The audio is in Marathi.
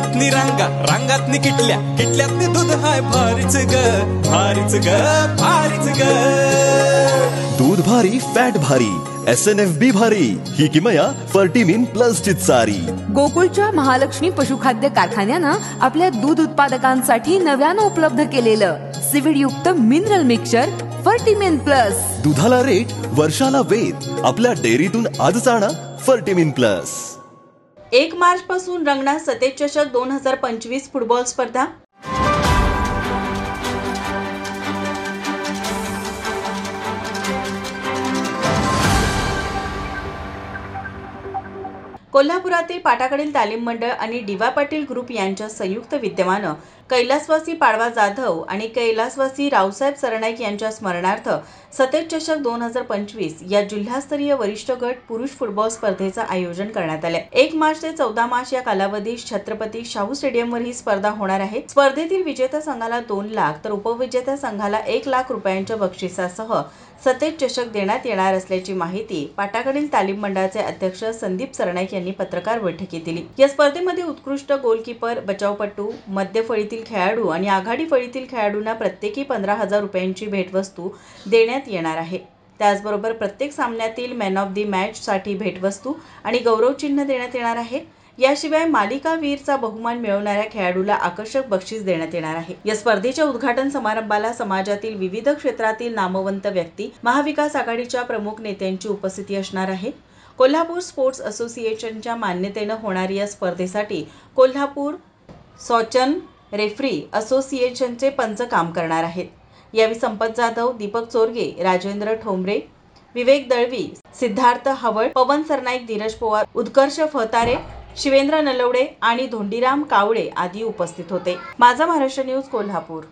कितनी रांगा रांगातनी किटल्या किटल्यातनी दूध हाय भारीच ग भारीच ग भारीच ग। दूध भारी फॅट भारी SNFB भारी ही किमया फर्टिमिन प्लस ची सारी। गोकुळच्या महालक्ष्मी पशुखाद्य कारखान्यानं आपल्या दूध उत्पादकांसाठी नव्यानं उपलब्ध केलेलं सीविड युक्त मिनरल मिक्सचर फर्टिमिन प्लस। दुधाला रेट वर्षाला वेद आपल्या डेअरीतून आजच आणा फर्टिमिन प्लस। 1 मार्च पासून रंगणार सतेज चषक 2025 फुटबॉल स्पर्धा। कोल्हापुरातील पाटाकडील तालीम मंडळ आणि डीवा पाटील ग्रुप यांच्या संयुक्त विद्यमानं कैलासवासी पाडवा जाधव आणि कैलासवासी रावसाहेब सरनाईक यांच्या स्मरणार्थ सतेज चषक 2025 या जिल्हास्तरीय वरिष्ठ गट पुरुष फुटबॉल स्पर्धेचं आयोजन करण्यात आले। 1 मार्च ते 14 मार्च या कालावधीत छत्रपती शाहू स्टेडियमवर ही स्पर्धा होणार आहे। स्पर्धेतील विजेत्या संघाला 2 लाख तर उपविजेत्या संघाला 1 लाख रुपयांच्या बक्षिसासह सतेज चषक देण्यात येणार असल्याची माहिती पाटाकडील तालीम मंडळाचे अध्यक्ष संदीप सरनाईक यांनी पत्रकार बैठकीत दिली। या स्पर्धेमध्ये उत्कृष्ट गोलकीपर, बचावपटू, मध्य फळीतील खेळाडू आणि आघाडी फळीतील खेळाडूंना प्रत्येकी 15,000 रुपयांची भेटवस्तू देण्यात येणार आहे। त्याचबरोबर प्रत्येक सामन्यातील मॅन ऑफ द मॅच साठी भेटवस्तू आणि गौरवचिन्ह देण्यात येणार आहे। याशिवाय मालिकावीरचा बहुमान मिळवणाऱ्या खेळाडूला आकर्षक बक्षीस देण्यात येणार आहे। या स्पर्धेच्या उद्घाटन समारंभाला समाजातील विविध क्षेत्रातील नामवंत व्यक्ती, महाविकास आघाडीच्या प्रमुख नेत्यांची उपस्थिती असणार आहे। कोल्हापूर स्पोर्ट्स असोसिएशनच्या मान्यतेनं होणारी या स्पर्धेसाठी कोल्हापूर सॉचन रेफरी असोसिएशनचे पंच काम करणार आहेत। यावेळी संपत जाधव, दीपक चोरगे, राजेंद्र ठोंबरे, विवेक दळवी, सिद्धार्थ हवळ, पवन सरनाईक, धीरज पवार, उत्कर्ष फतारे, शिवेंद्र नलवडे आणि धोंडीराम कावळे आदी उपस्थित होते। माझा महाराष्ट्र न्यूज कोल्हापूर।